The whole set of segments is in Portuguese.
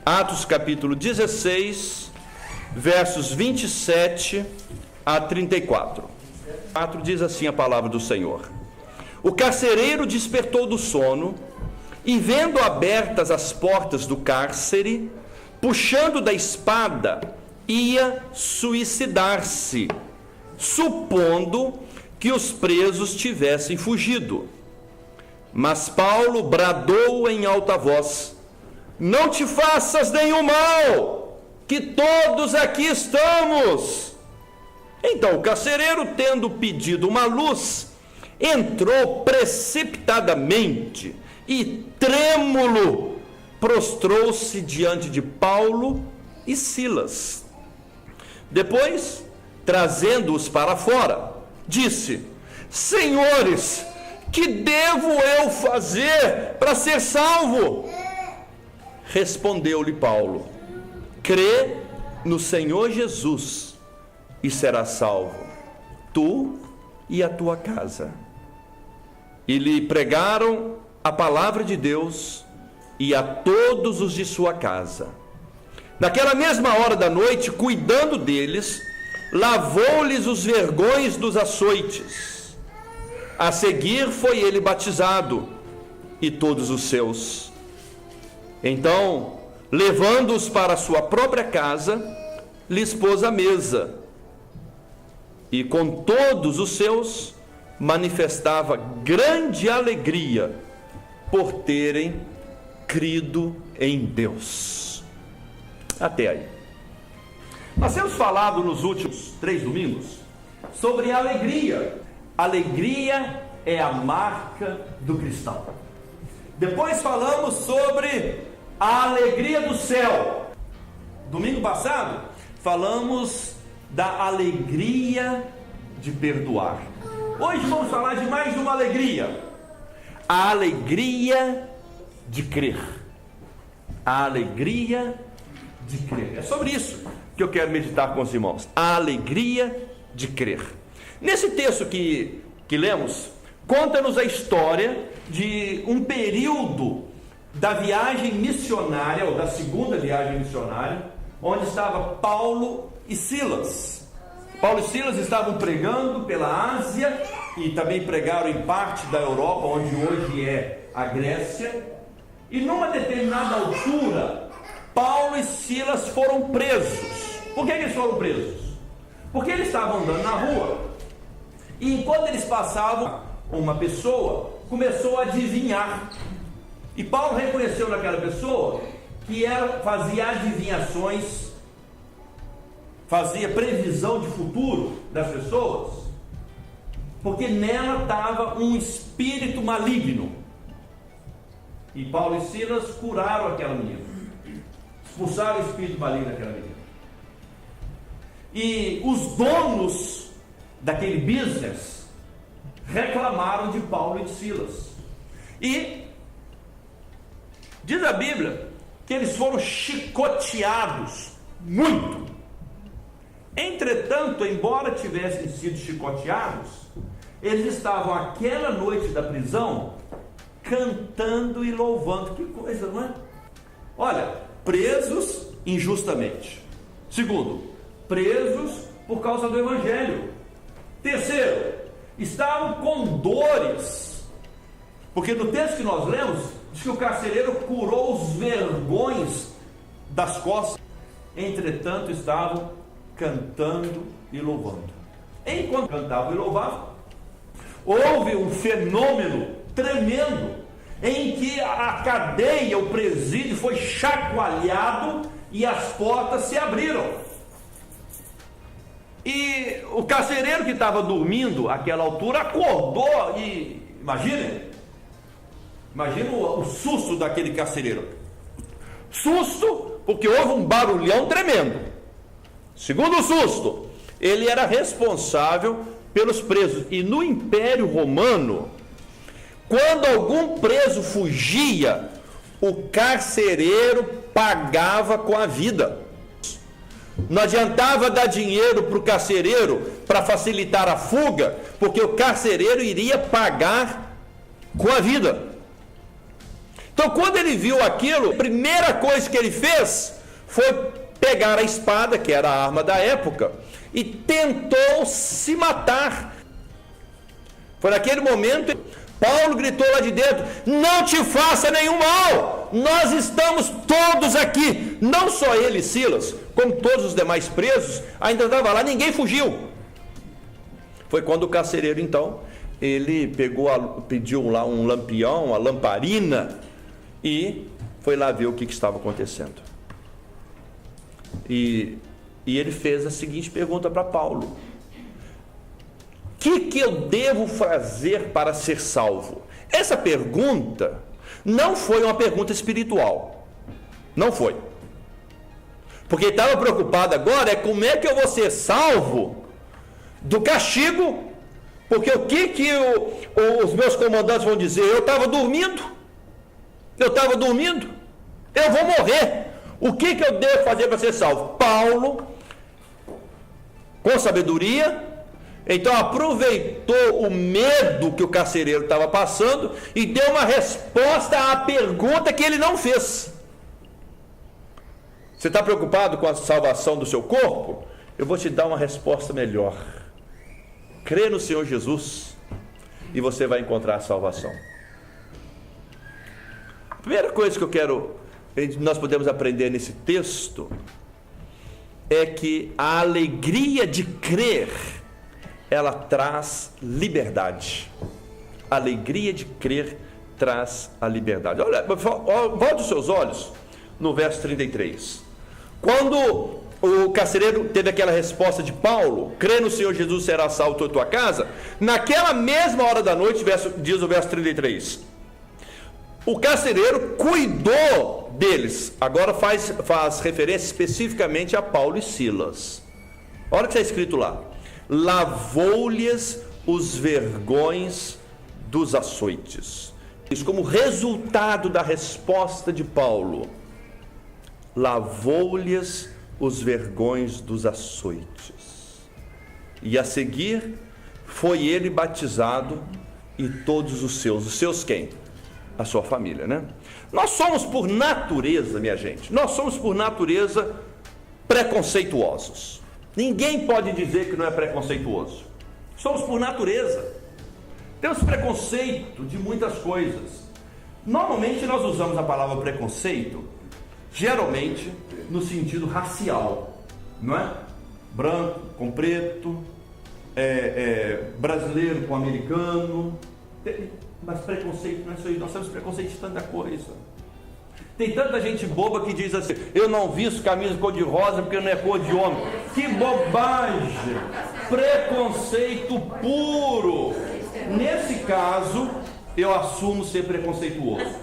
Atos capítulo 16, versos 27 a 34. Diz assim a palavra do Senhor: O carcereiro despertou do sono e, vendo abertas as portas do cárcere, puxando da espada, ia suicidar-se, supondo que os presos tivessem fugido. Mas Paulo bradou em alta voz: Não te faças nenhum mal, que todos aqui estamos. Então o carcereiro, tendo pedido uma luz, entrou precipitadamente e, trêmulo, prostrou-se diante de Paulo e Silas. Depois, trazendo-os para fora, disse: Senhores, que devo eu fazer para ser salvo? Respondeu-lhe Paulo: Crê no Senhor Jesus e serás salvo, tu e a tua casa. E lhe pregaram a palavra de Deus e a todos os de sua casa. Naquela mesma hora da noite, cuidando deles, lavou-lhes os vergões dos açoites. A seguir foi ele batizado, e todos os seus. Então, levando-os para a sua própria casa, lhes pôs a mesa, e com todos os seus manifestava grande alegria por terem crido em Deus. Até aí. Nós temos falado nos últimos 3 domingos sobre alegria. Alegria é a marca do cristão. Depois falamos sobre a alegria do céu. Domingo passado falamos da alegria de perdoar. Hoje vamos falar de mais uma alegria: a alegria de crer. A alegria de crer. É sobre isso que eu quero meditar com os irmãos. A alegria de crer. Nesse texto que lemos, conta-nos a história de um período da viagem missionária, ou da segunda viagem missionária, onde estava Paulo e Silas. Paulo e Silas estavam pregando pela Ásia e também pregaram em parte da Europa, onde hoje é a Grécia. E numa determinada altura, Paulo e Silas foram presos. Por que eles foram presos? Porque eles estavam andando na rua e, enquanto eles passavam, uma pessoa começou a adivinhar. E Paulo reconheceu naquela pessoa que fazia adivinhações, fazia previsão de futuro das pessoas, porque nela estava um espírito maligno. E Paulo e Silas curaram aquela menina, expulsaram o espírito maligno daquela menina. E os donos daquele business reclamaram de Paulo e de Silas. E diz a Bíblia que eles foram chicoteados muito. Entretanto, embora tivessem sido chicoteados, eles estavam aquela noite da prisão cantando e louvando. Que coisa, não é? Olha, presos injustamente. Segundo, presos por causa do Evangelho. Terceiro, estavam com dores, porque no texto que nós lemos, diz que o carcereiro curou os vergões das costas. Entretanto, estavam cantando e louvando. Enquanto cantavam e louvavam, houve um fenômeno tremendo, em que a cadeia, o presídio foi chacoalhado e as portas se abriram. E o carcereiro que estava dormindo àquela altura acordou e, imagina o susto daquele carcereiro. Susto, porque houve um barulhão tremendo. Segundo susto, ele era responsável pelos presos. E no Império Romano, quando algum preso fugia, o carcereiro pagava com a vida. Não adiantava dar dinheiro para o carcereiro para facilitar a fuga, porque o carcereiro iria pagar com a vida. Então, quando ele viu aquilo, a primeira coisa que ele fez foi pegar a espada, que era a arma da época, e tentou se matar. Foi naquele momento, Paulo gritou lá de dentro: não te faça nenhum mal, nós estamos todos aqui. Não só ele e Silas, como todos os demais presos, ainda estava lá, ninguém fugiu. Foi quando o carcereiro, então, ele pediu lá um lampião, uma lamparina, e foi lá ver o que estava acontecendo. E ele fez a seguinte pergunta para Paulo: o que eu devo fazer para ser salvo? Essa pergunta não foi uma pergunta espiritual. Não foi. Porque ele estava preocupado agora como é que eu vou ser salvo do castigo. Porque o que os meus comandantes vão dizer? Eu estava dormindo. Eu vou morrer. O que eu devo fazer para ser salvo? Paulo, com sabedoria, então aproveitou o medo que o carcereiro estava passando e deu uma resposta à pergunta que ele não fez. Você está preocupado com a salvação do seu corpo? Eu vou te dar uma resposta melhor. Crê no Senhor Jesus e você vai encontrar a salvação. A primeira coisa que nós podemos aprender nesse texto é que a alegria de crer, ela traz liberdade. A alegria de crer traz a liberdade. Olha, volte os seus olhos no verso 33. Quando o carcereiro teve aquela resposta de Paulo: crê no Senhor Jesus, será salvo a tua casa. Naquela mesma hora da noite, diz o verso 33, o carcereiro cuidou deles. Agora faz referência especificamente a Paulo e Silas. Olha o que está escrito lá: lavou-lhes os vergões dos açoites. Isso como resultado da resposta de Paulo. Lavou-lhes os vergões dos açoites. E a seguir foi ele batizado e todos os seus quem? A sua família, né? Nós somos por natureza, minha gente, nós somos por natureza preconceituosos. Ninguém pode dizer que não é preconceituoso. Somos por natureza. Temos preconceito de muitas coisas. Normalmente nós usamos a palavra preconceito, geralmente no sentido racial, não é? Branco com preto, brasileiro com americano. Mas preconceito não é isso aí, nós temos preconceito de tanta coisa. Tem tanta gente boba que diz assim: eu não visto camisa cor-de-rosa porque não é cor de homem. Que bobagem! Preconceito puro. Nesse caso, eu assumo ser preconceituoso.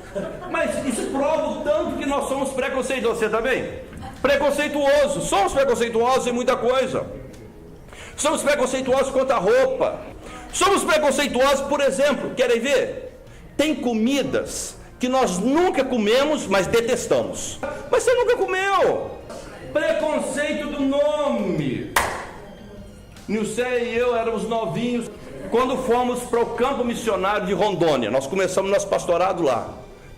Mas isso prova o tanto que nós somos preconceituosos. Você também? Preconceituosos. Somos preconceituosos em muita coisa. Somos preconceituosos quanto à roupa. Somos preconceituosos, por exemplo, querem ver? Tem comidas que nós nunca comemos, mas detestamos. Mas você nunca comeu. Preconceito do nome. Nilce e eu éramos novinhos quando fomos para o campo missionário de Rondônia. Nós começamos nosso pastorado lá.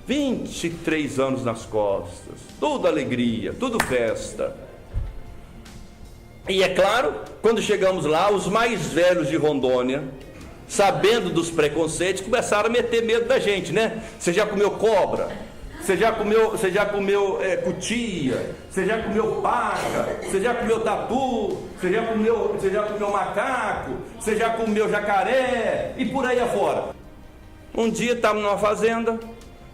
23 anos nas costas. Tudo alegria, tudo festa. E é claro, quando chegamos lá, os mais velhos de Rondônia, sabendo dos preconceitos, começaram a meter medo da gente, né? Você já comeu cobra? Você já comeu cutia? Você já comeu paca? Você já comeu tatu? Você já comeu macaco? Você já comeu jacaré? E por aí afora. Um dia estávamos numa fazenda,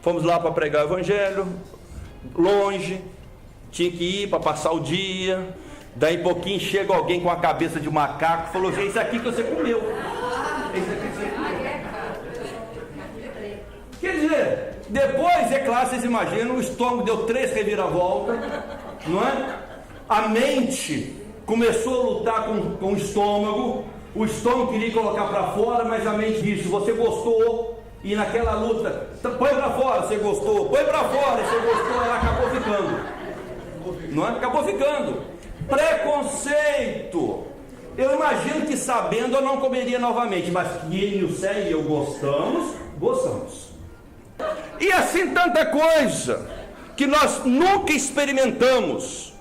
fomos lá para pregar o evangelho, longe, tinha que ir para passar o dia. Daí pouquinho chega alguém com a cabeça de macaco e falou assim: isso aqui que você comeu. Quer dizer, depois, é claro, vocês imaginam, o estômago deu 3 reviravoltas, não é? A mente começou a lutar com o estômago queria colocar para fora, mas a mente disse: você gostou, e naquela luta, põe para fora, você gostou, põe para fora, você gostou, ela acabou ficando, não é? Acabou ficando. Preconceito. Eu imagino que sabendo eu não comeria novamente, mas que Nilce e eu gostamos. E assim tanta coisa que nós nunca experimentamos,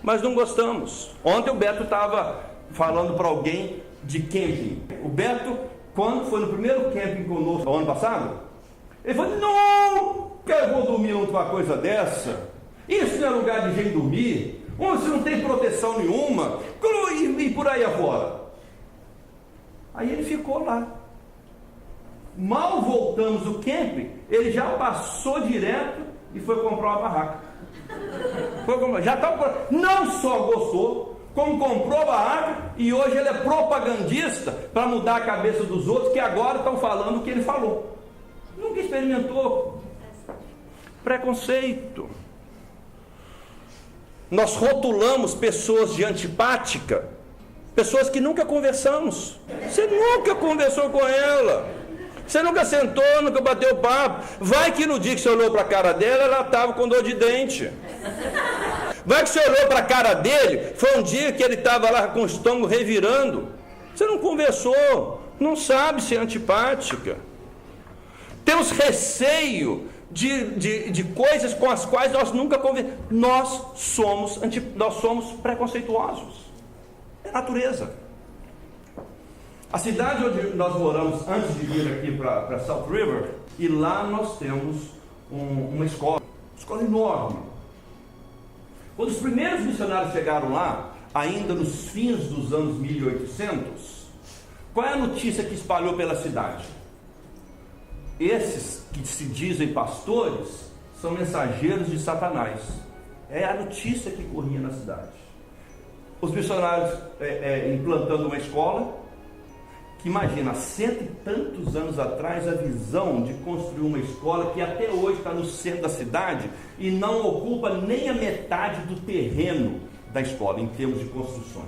mas não gostamos. Ontem o Beto estava falando para alguém de camping. O Beto, quando foi no primeiro camping conosco, ano passado, ele falou: não, que eu vou dormir numa coisa dessa, isso não é lugar de gente dormir, onde você não tem proteção nenhuma, e por aí afora. Aí ele ficou lá. Mal voltamos do camping, ele já passou direto e foi comprar uma barraca. Já estava, não só gostou, como comprou a barraca, e hoje ele é propagandista para mudar a cabeça dos outros que agora estão falando o que ele falou. Nunca experimentou. Preconceito. Nós rotulamos pessoas de antipática, pessoas que nunca conversamos. Você nunca conversou com ela, você nunca sentou, nunca bateu papo. Vai que no dia que você olhou para a cara dela, ela estava com dor de dente. Vai que você olhou para a cara dele, foi um dia que ele estava lá com o estômago revirando. Você não conversou, não sabe se é antipática. Temos receio de coisas com as quais nós nunca conversamos. Nós somos preconceituosos. É natureza. A cidade onde nós moramos antes de vir aqui para South River, e lá nós temos uma escola enorme. Quando os primeiros missionários chegaram lá, ainda nos fins dos anos 1800, qual é a notícia que espalhou pela cidade? Esses que se dizem pastores são mensageiros de Satanás. É a notícia que corria na cidade. Os missionários implantando uma escola, que imagina, há 100 e tantos anos atrás, a visão de construir uma escola que até hoje está no centro da cidade e não ocupa nem a metade do terreno da escola, em termos de construções.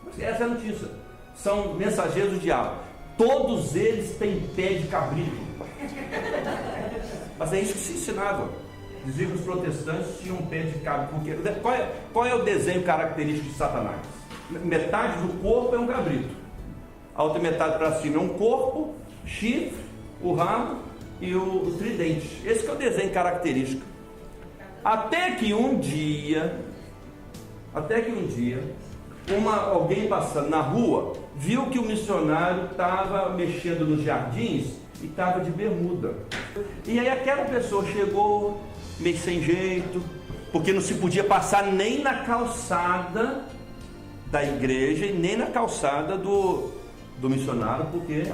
Mas essa é a notícia. São mensageiros do diabo. Todos eles têm pé de cabrito. Mas é isso que se ensinava. Dizia que os protestantes tinham um pé de cabrito. Qual é o desenho característico de Satanás? Metade do corpo é um cabrito. A outra metade para cima é um corpo, chifre, o rabo e o tridente. Esse que é o desenho característico. Até que um dia, alguém passando na rua viu que o missionário estava mexendo nos jardins e estava de bermuda. E aí aquela pessoa chegou meio sem jeito, porque não se podia passar nem na calçada da igreja e nem na calçada do missionário, porque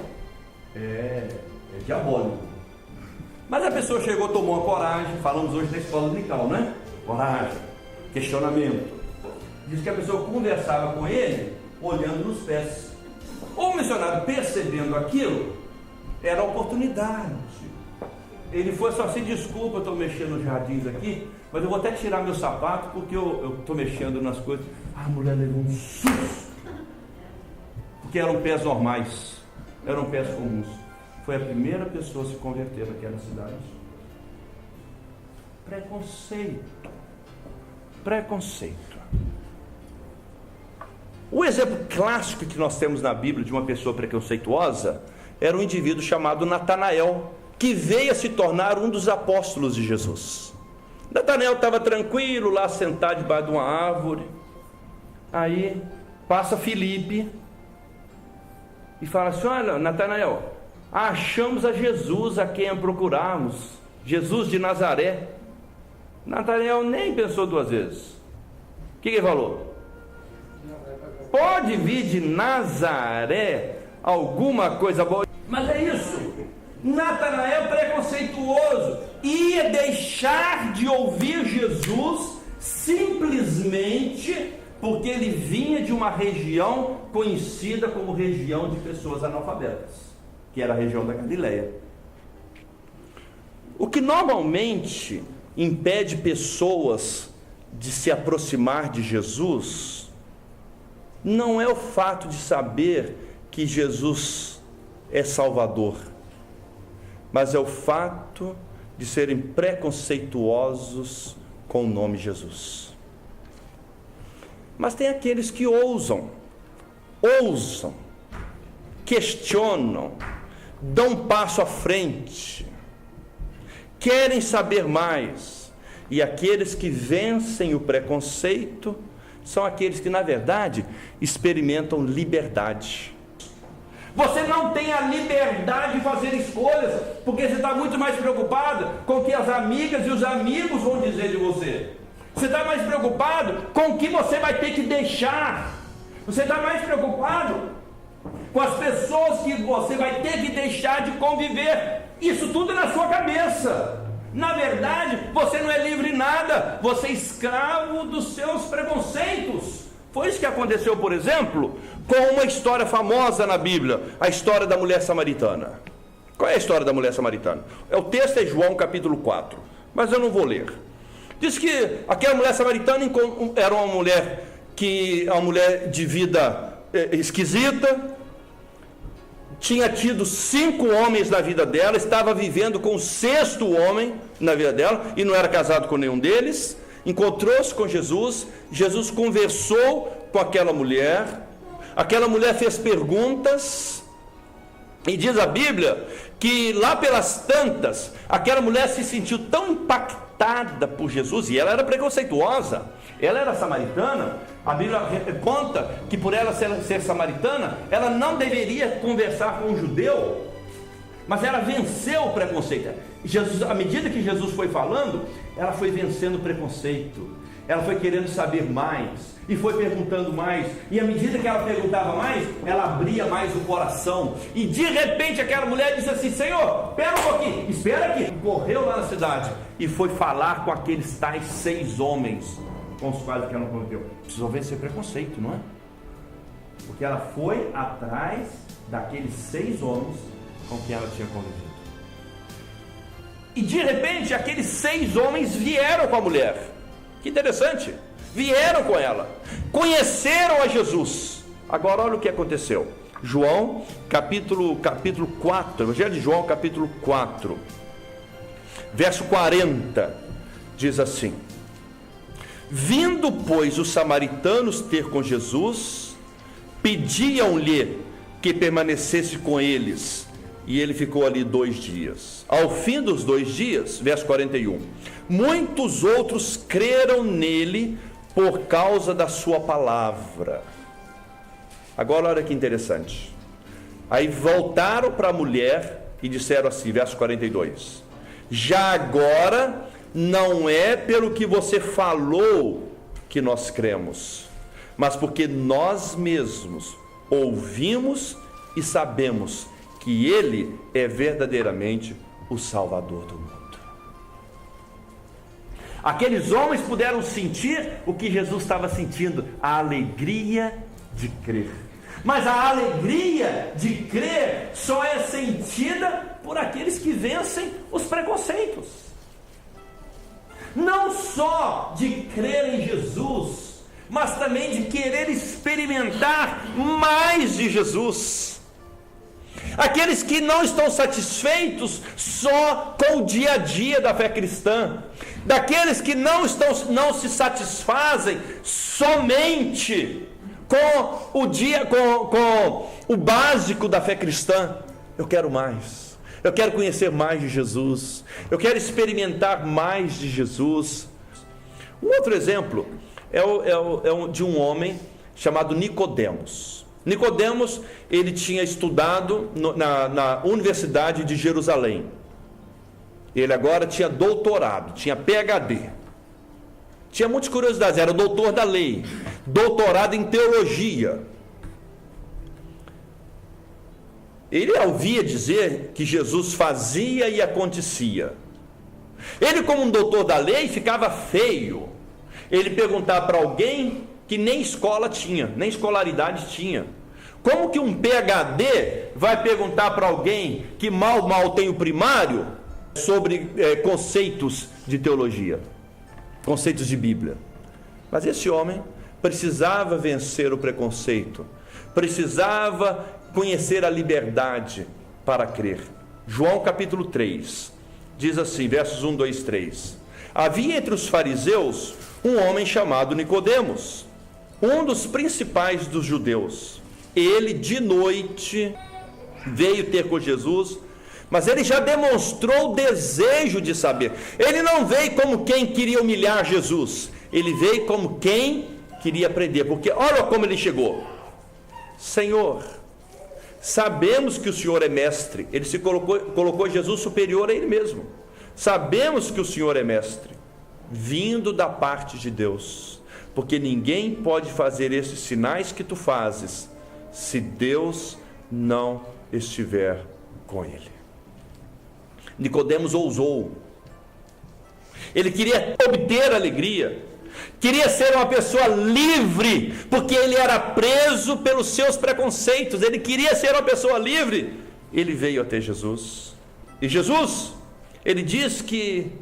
é diabólico. Mas a pessoa chegou, tomou uma coragem. Falamos hoje na escola dominical, né? Coragem, questionamento. Diz que a pessoa conversava com ele olhando nos pés. O missionário, percebendo aquilo, era a oportunidade. Ele foi só assim: desculpa, eu estou mexendo nos jardins aqui, mas eu vou até tirar meu sapato porque eu estou mexendo nas coisas. A mulher levou um susto, porque eram pés normais, eram pés comuns. Foi a primeira pessoa a se converter naquela cidade. Preconceito. O exemplo clássico que nós temos na Bíblia de uma pessoa preconceituosa era um indivíduo chamado Natanael, que veio a se tornar um dos apóstolos de Jesus. Natanael estava tranquilo lá, sentado debaixo de uma árvore. Aí passa Filipe e fala assim: olha, Natanael, achamos a Jesus a quem procuramos, Jesus de Nazaré. Natanael nem pensou duas vezes. O que ele falou? Pode vir de Nazaré alguma coisa boa? Mas é isso. Natanael, preconceituoso, ia deixar de ouvir Jesus simplesmente porque ele vinha de uma região conhecida como região de pessoas analfabetas, que era a região da Galileia. O que normalmente impede pessoas de se aproximar de Jesus não é o fato de saber que Jesus é Salvador, mas é o fato de serem preconceituosos com o nome Jesus. Mas tem aqueles que ousam, questionam, dão um passo à frente, querem saber mais. E aqueles que vencem o preconceito são aqueles que, na verdade, experimentam liberdade. Você não tem a liberdade de fazer escolhas, porque você está muito mais preocupado com o que as amigas e os amigos vão dizer de você. Você está mais preocupado com o que você vai ter que deixar. Você está mais preocupado com as pessoas que você vai ter que deixar de conviver. Isso tudo na sua cabeça. Na verdade, você não é livre em nada. Você é escravo dos seus preconceitos. Foi isso que aconteceu, por exemplo, com uma história famosa na Bíblia, a história da mulher samaritana. Qual é a história da mulher samaritana? O texto é João capítulo 4, mas eu não vou ler. Diz que aquela mulher samaritana era uma mulher de vida esquisita, tinha tido 5 homens na vida dela, estava vivendo com o 6º homem na vida dela, e não era casado com nenhum deles. Encontrou-se com Jesus, Jesus conversou com aquela mulher fez perguntas, e diz a Bíblia que lá pelas tantas, aquela mulher se sentiu tão impactada por Jesus, e ela era preconceituosa, ela era samaritana. A Bíblia conta que por ela ser samaritana, ela não deveria conversar com um judeu, mas ela venceu o preconceito. Jesus, à medida que Jesus foi falando, ela foi vencendo o preconceito, ela foi querendo saber mais, e foi perguntando mais, e à medida que ela perguntava mais, ela abria mais o coração, e de repente aquela mulher disse assim: Senhor, espera um pouquinho, espera aqui. Correu lá na cidade, e foi falar com aqueles tais 6 homens, com os quais ela conviveu. Precisou vencer preconceito, não é? Porque ela foi atrás daqueles 6 homens com quem ela tinha convivido. E de repente aqueles 6 homens vieram com a mulher. Que interessante, vieram com ela, conheceram a Jesus. Agora olha o que aconteceu. João capítulo 4, Evangelho de João capítulo 4, verso 40, diz assim: vindo pois os samaritanos ter com Jesus, pediam-lhe que permanecesse com eles, e ele ficou ali 2 dias. Ao fim dos 2 dias, verso 41, muitos outros creram nele por causa da sua palavra. Agora olha que interessante. Aí voltaram para a mulher e disseram assim, verso 42, já agora não é pelo que você falou que nós cremos, mas porque nós mesmos ouvimos e sabemos que ele é verdadeiramente o Salvador do mundo. Aqueles homens puderam sentir o que Jesus estava sentindo, a alegria de crer. Mas a alegria de crer só é sentida por aqueles que vencem os preconceitos. Não só de crer em Jesus, mas também de querer experimentar mais de Jesus. Aqueles que não estão satisfeitos só com o dia a dia da fé cristã, daqueles que não se satisfazem somente com o básico da fé cristã. Eu quero mais, eu quero conhecer mais de Jesus, eu quero experimentar mais de Jesus. Um outro exemplo é de um homem chamado Nicodemos. Nicodemos, ele tinha estudado na Universidade de Jerusalém. Ele agora tinha doutorado, tinha PhD. Tinha muitas curiosidades, era doutor da lei, doutorado em teologia. Ele ouvia dizer que Jesus fazia e acontecia. Ele, como um doutor da lei, ficava feio ele perguntar para alguém que nem escola tinha, nem escolaridade tinha. Como que um PhD vai perguntar para alguém que mal tem o primário sobre conceitos de teologia, conceitos de Bíblia? Mas esse homem precisava vencer o preconceito, precisava conhecer a liberdade para crer. João capítulo 3, diz assim, versos 1, 2, 3. Havia entre os fariseus um homem chamado Nicodemos, um dos principais dos judeus. Ele de noite veio ter com Jesus mas ele já demonstrou o desejo de saber. Ele não veio como quem queria humilhar Jesus, ele veio como quem queria aprender, porque olha como ele chegou: Senhor, sabemos que o Senhor é mestre. Ele se colocou Jesus superior a ele mesmo. Sabemos que o Senhor é mestre, vindo da parte de Deus, porque ninguém pode fazer esses sinais que tu fazes, se Deus não estiver com ele. Nicodemos ousou. Ele queria obter alegria, queria ser uma pessoa livre, porque ele era preso pelos seus preconceitos. Ele queria ser uma pessoa livre. Ele veio até Jesus, e Jesus, ele diz que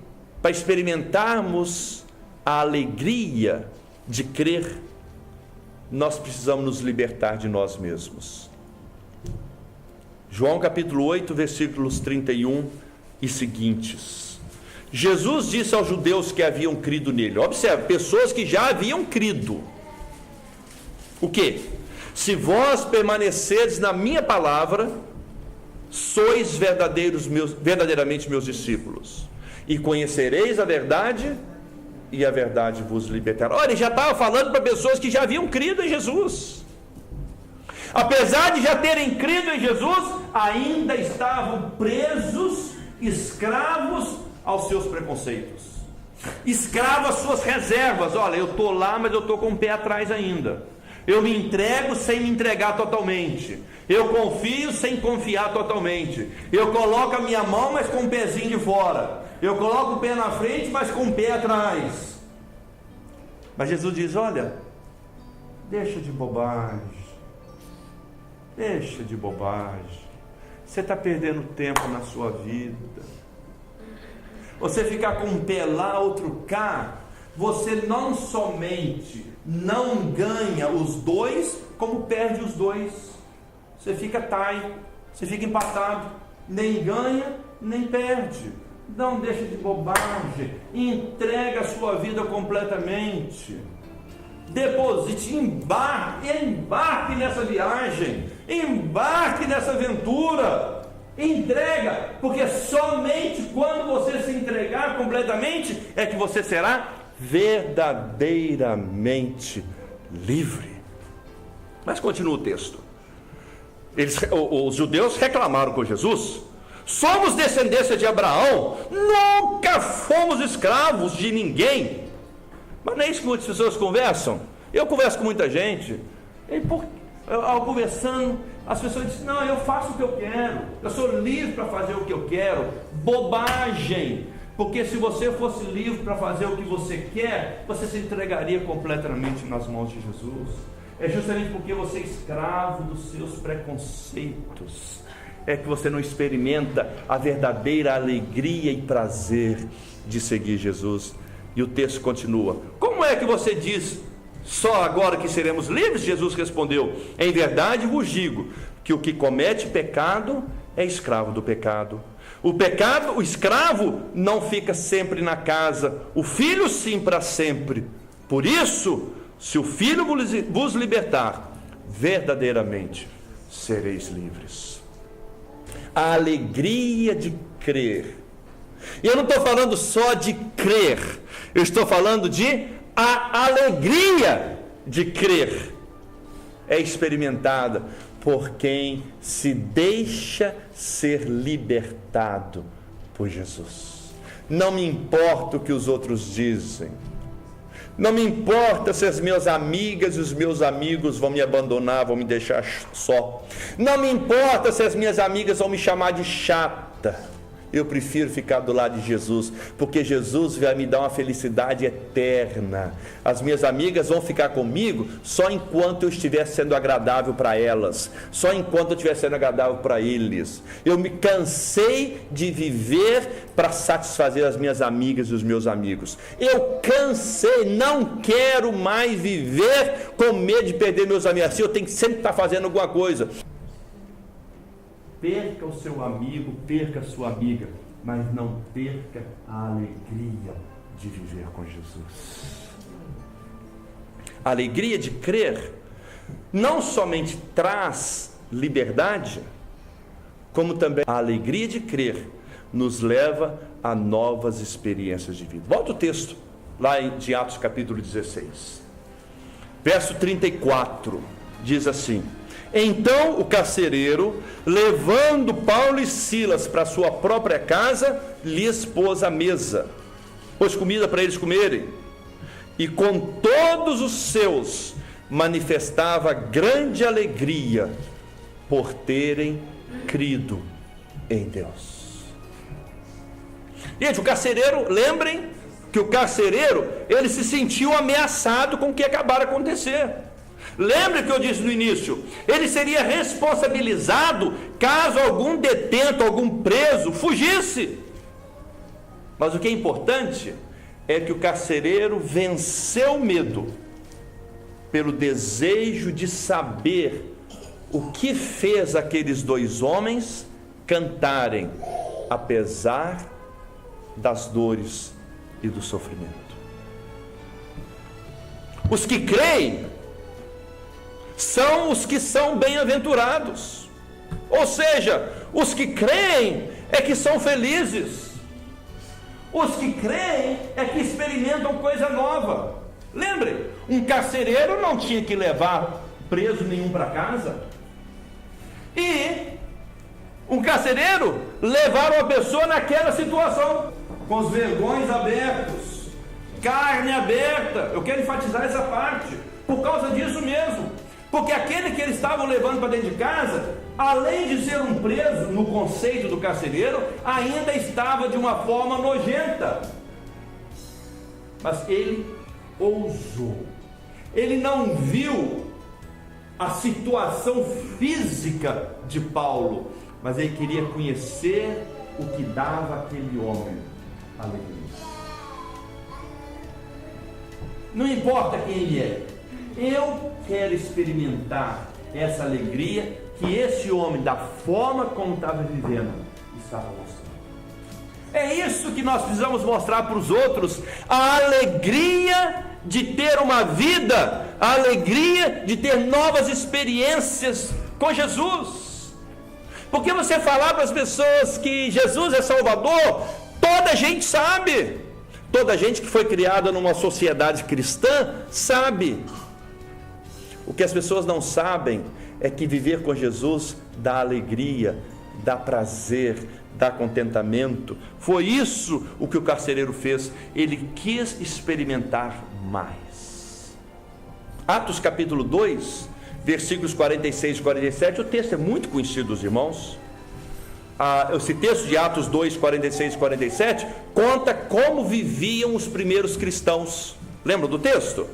para experimentarmos a alegria de crer, nós precisamos nos libertar de nós mesmos. João capítulo 8, versículos 31 e seguintes. Jesus disse aos judeus que haviam crido nele, observe, pessoas que já haviam crido, o quê? Se vós permanecerdes na minha palavra, sois verdadeiramente meus discípulos, e conhecereis a verdade, e a verdade vos libertará. Olha, ele já estava falando para pessoas que já haviam crido em Jesus. Apesar de já terem crido em Jesus, ainda estavam presos, escravos aos seus preconceitos, escravos às suas reservas. Olha, eu estou lá, mas eu estou com o pé atrás ainda. Eu me entrego sem me entregar totalmente. Eu confio sem confiar totalmente. Eu coloco a minha mão, mas com o pezinho de fora. Eu coloco o pé na frente, mas com o pé atrás. Mas Jesus diz: olha, deixa de bobagem. Deixa de bobagem. Você está perdendo tempo na sua vida. Você ficar com um pé lá, outro cá, você não somente não ganha os dois, como perde os dois. Você fica você fica empatado, nem ganha, nem perde. Não deixa de bobagem, entrega a sua vida completamente, deposite, embarque nessa viagem, embarque nessa aventura, entrega, porque somente quando você se entregar completamente é que você será verdadeiramente livre. Mas continua o texto. Os judeus reclamaram com Jesus: somos descendência de Abraão, nunca fomos escravos de ninguém. Mas não é isso que muitas pessoas conversam? Eu converso com muita gente, ao conversando, as pessoas dizem: não, eu faço o que eu quero, eu sou livre para fazer o que eu quero. Bobagem, porque se você fosse livre para fazer o que você quer, você se entregaria completamente nas mãos de Jesus. É justamente porque você é escravo dos seus preconceitos é que você não experimenta a verdadeira alegria e prazer de seguir Jesus. E o texto continua: como é que você diz só agora que seremos livres? Jesus respondeu: em verdade vos digo que o que comete pecado é escravo do pecado. O escravo não fica sempre na casa, o filho sim para sempre. Por isso, se o filho vos libertar, verdadeiramente sereis livres. A alegria de crer. E eu não estou falando só de crer, eu estou falando de a alegria de crer. É experimentada por quem se deixa ser libertado por Jesus. Não me importa o que os outros dizem. Não me importa se as minhas amigas e os meus amigos vão me abandonar, vão me deixar só. Não me importa se as minhas amigas vão me chamar de chata. Eu prefiro ficar do lado de Jesus, porque Jesus vai me dar uma felicidade eterna. As minhas amigas vão ficar comigo só enquanto eu estiver sendo agradável para elas, só enquanto eu estiver sendo agradável para eles. Eu me cansei de viver para satisfazer as minhas amigas e os meus amigos. Eu cansei, não quero mais viver com medo de perder meus amigos. Assim eu tenho que sempre estar fazendo alguma coisa. Perca o seu amigo, perca a sua amiga, mas não perca a alegria de viver com Jesus. A alegria de crer não somente traz liberdade, como também a alegria de crer nos leva a novas experiências de vida. Volta o texto, lá de Atos capítulo 16, verso 34, diz assim: então o carcereiro, levando Paulo e Silas para sua própria casa, lhes pôs a mesa, pôs comida para eles comerem, e com todos os seus manifestava grande alegria por terem crido em Deus. Gente, o carcereiro, lembrem que o carcereiro, ele se sentiu ameaçado com o que acabara de acontecer. Lembre que eu disse no início, ele seria responsabilizado caso algum detento, algum preso fugisse. Mas o que é importante é que o carcereiro venceu o medo pelo desejo de saber o que fez aqueles dois homens cantarem, apesar das dores e do sofrimento. Os que creem são os que são bem-aventurados, ou seja, os que creem é que são felizes, os que creem é que experimentam coisa nova. Lembre, um carcereiro não tinha que levar preso nenhum para casa, e um carcereiro levaram a pessoa naquela situação, com os vergões abertos, carne aberta. Eu quero enfatizar essa parte, por causa disso mesmo, porque aquele que eles estavam levando para dentro de casa, além de ser um preso no conceito do carcereiro, ainda estava de uma forma nojenta. Mas ele ousou, ele não viu a situação física de Paulo, mas ele queria conhecer o que dava àquele homem alegria. Não importa quem ele é, eu quero experimentar essa alegria que esse homem, da forma como estava vivendo, estava mostrando. É isso que nós precisamos mostrar para os outros: a alegria de ter uma vida, a alegria de ter novas experiências com Jesus. Porque você falar para as pessoas que Jesus é Salvador, toda a gente sabe, toda gente que foi criada numa sociedade cristã sabe. O que as pessoas não sabem é que viver com Jesus dá alegria, dá prazer, dá contentamento. Foi isso o que o carcereiro fez, ele quis experimentar mais. Atos capítulo 2, versículos 46 e 47, o texto é muito conhecido dos irmãos. Esse texto de Atos 2, 46 e 47, conta como viviam os primeiros cristãos. Lembram do texto?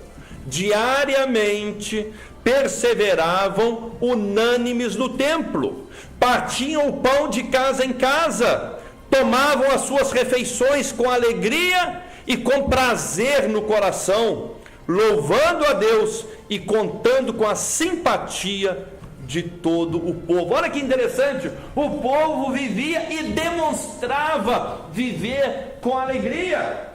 Diariamente perseveravam unânimes no templo, partiam o pão de casa em casa, tomavam as suas refeições com alegria e com prazer no coração, louvando a Deus e contando com a simpatia de todo o povo. Olha que interessante, o povo vivia e demonstrava viver com alegria.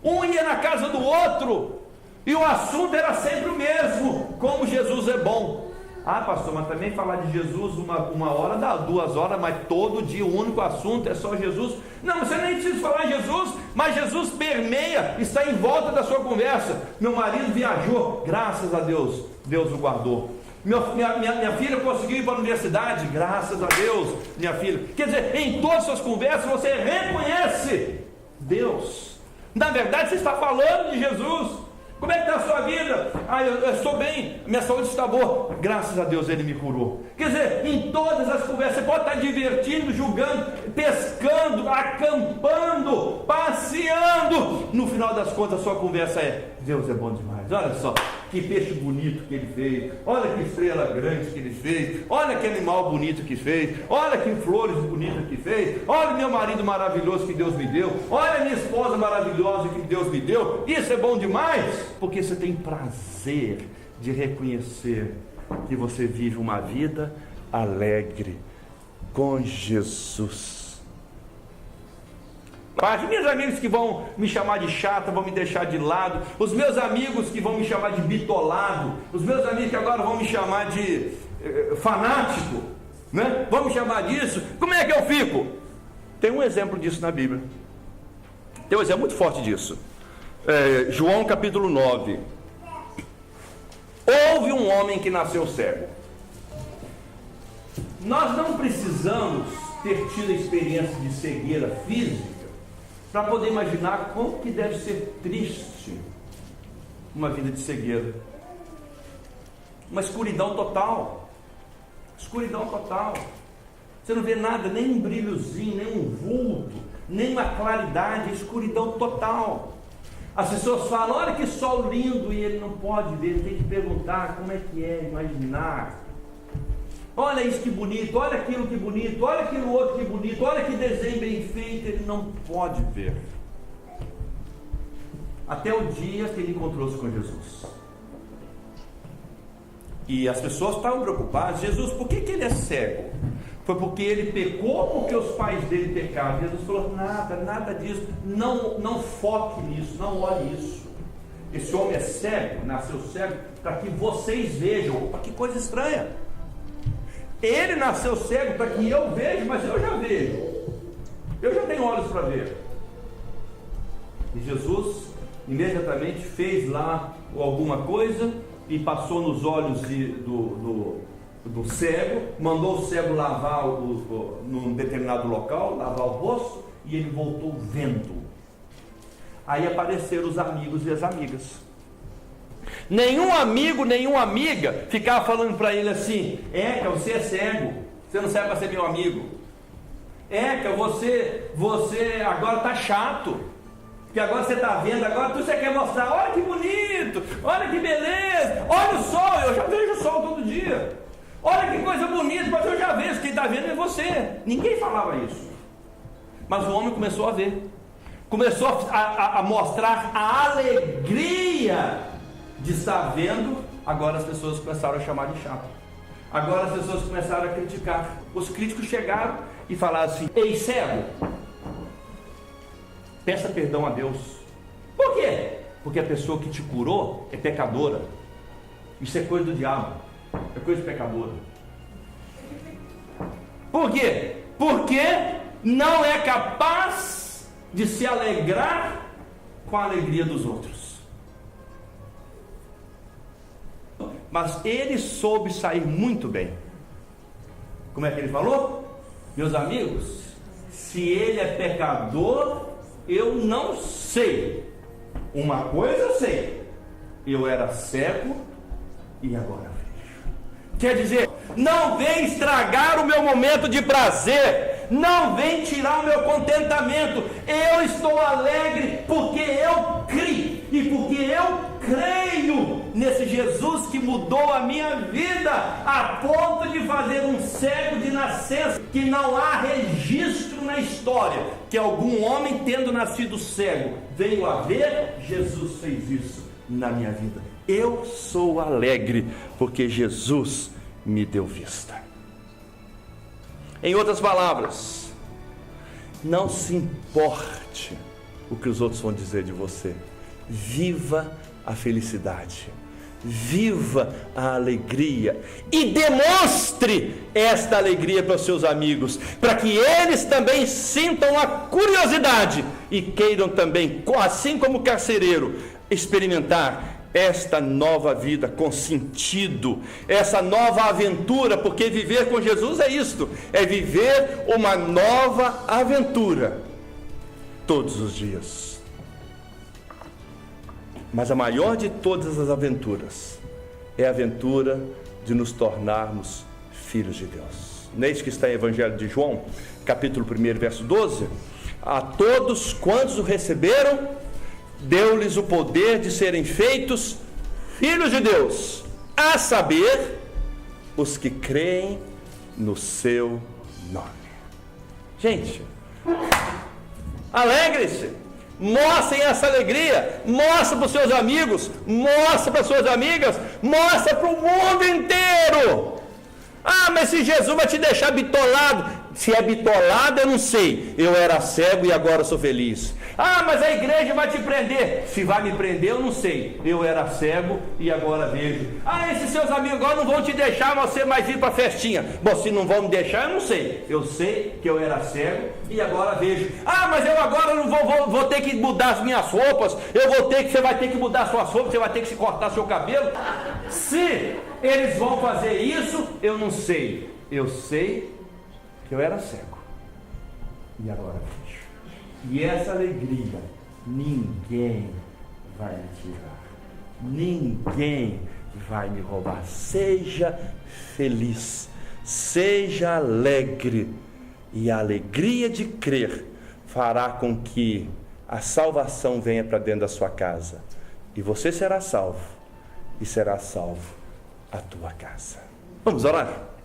Um ia na casa do outro e o assunto era sempre o mesmo: como Jesus é bom. Ah, pastor, mas também falar de Jesus uma hora dá 2 horas, mas todo dia o único assunto é só Jesus. Não, você nem precisa falar de Jesus, mas Jesus permeia, está em volta da sua conversa. Meu marido viajou, graças a Deus, Deus o guardou. Minha filha conseguiu ir para a universidade, graças a Deus, minha filha. Quer dizer, em todas as suas conversas você reconhece Deus. Na verdade, você está falando de Jesus. Como é que está a sua vida? Eu estou bem, minha saúde está boa, graças a Deus Ele me curou. Quer dizer, em todas as conversas, você pode estar divertindo, julgando, pescando, acampando, passeando. No final das contas, a sua conversa é: Deus é bom demais. Olha só, que peixe bonito que Ele fez, olha que estrela grande que Ele fez, olha que animal bonito que fez, olha que flores bonitas que fez, olha meu marido maravilhoso que Deus me deu, olha minha esposa maravilhosa que Deus me deu. Isso é bom demais, porque você tem prazer de reconhecer que você vive uma vida alegre com Jesus. As minhas amigas que vão me chamar de chata, vão me deixar de lado, os meus amigos que vão me chamar de bitolado, os meus amigos que agora vão me chamar de fanático, né? Vamos chamar disso, como é que eu fico? Tem um exemplo disso na Bíblia. Tem um exemplo muito forte disso. João capítulo 9. Houve um homem que nasceu cego. Nós não precisamos ter tido a experiência de cegueira física para poder imaginar como que deve ser triste uma vida de cegueira. Uma escuridão total. Escuridão total. Você não vê nada, nem um brilhozinho, nem um vulto, nem uma claridade, escuridão total. As pessoas falam, olha que sol lindo, e ele não pode ver, ele tem que perguntar como é que é, imaginar. Olha isso que bonito, olha aquilo que bonito, olha aquilo outro que bonito, olha que desenho bem feito, ele não pode ver. Até o dia que ele encontrou-se com Jesus. E as pessoas estavam preocupadas, Jesus, por que ele é cego? Foi porque ele pecou ou porque os pais dele pecaram? Jesus falou, nada disso, não foque nisso, não olhe isso. Esse homem é cego, nasceu cego, para que vocês vejam. Opa, que coisa estranha. Ele nasceu cego para que eu veja, mas eu já vejo. Eu já tenho olhos para ver. E Jesus imediatamente fez lá alguma coisa e passou nos olhos do cego, mandou o cego lavar num determinado local, lavar o rosto, e ele voltou vendo. Aí apareceram os amigos e as amigas. Nenhum amigo, nenhuma amiga ficava falando para ele assim, Eca, você é cego, você não serve para ser meu amigo. Eca, você agora está chato, porque agora você está vendo, agora você quer mostrar, olha que bonito, olha que beleza, olha o sol, eu já vejo o sol todo dia. Olha que coisa bonita, mas eu já vejo, quem está vendo é você. Ninguém falava isso. Mas o homem começou a ver. Começou a mostrar a alegria de estar vendo. Agora as pessoas começaram a chamar de chato. Agora as pessoas começaram a criticar. Os críticos chegaram e falaram assim, ei cego, peça perdão a Deus. Por quê? Porque a pessoa que te curou é pecadora. Isso é coisa do diabo. É coisa pecadora. Por quê? Porque não é capaz de se alegrar com a alegria dos outros. Mas ele soube sair muito bem. Como é que ele falou? Meus amigos, se ele é pecador, eu não sei. Uma coisa eu sei, eu era cego e agora vejo. Quer dizer, não vem estragar o meu momento de prazer, não vem tirar o meu contentamento. Eu estou alegre porque eu criei e porque eu creio nesse Jesus que mudou a minha vida a ponto de fazer um cego de nascença, que não há registro na história que algum homem tendo nascido cego veio a ver. Jesus fez isso na minha vida. Eu sou alegre porque Jesus me deu vista. Em outras palavras, não se importe o que os outros vão dizer de você. Viva a felicidade, viva a alegria e demonstre esta alegria para os seus amigos, para que eles também sintam a curiosidade e queiram também, assim como o carcereiro, experimentar esta nova vida com sentido, essa nova aventura, porque viver com Jesus é isto, é viver uma nova aventura todos os dias. Mas a maior de todas as aventuras é a aventura de nos tornarmos filhos de Deus. Não é isso que está em Evangelho de João, capítulo 1, verso 12? A todos quantos o receberam, deu-lhes o poder de serem feitos filhos de Deus, a saber, os que creem no seu nome. Gente, alegre-se, mostrem essa alegria, mostra para os seus amigos, mostra para as suas amigas, mostra para o mundo inteiro. Ah, mas se Jesus vai te deixar bitolado, se é bitolado eu não sei, eu era cego e agora sou feliz. Ah, mas a igreja vai te prender. Se vai me prender, eu não sei. Eu era cego e agora vejo. Ah, esses seus amigos agora não vão te deixar você mais ir para a festinha. Bom, se não vão me deixar, eu não sei. Eu sei que eu era cego e agora vejo. Ah, mas eu agora não vou ter que mudar as minhas roupas. Você vai ter que mudar as suas roupas, você vai ter que se cortar seu cabelo. Se eles vão fazer isso, eu não sei. Eu sei que eu era cego e agora vejo. E essa alegria ninguém vai me tirar, ninguém vai me roubar. Seja feliz, seja alegre, e a alegria de crer fará com que a salvação venha para dentro da sua casa, e você será salvo, e será salvo a tua casa. Vamos orar?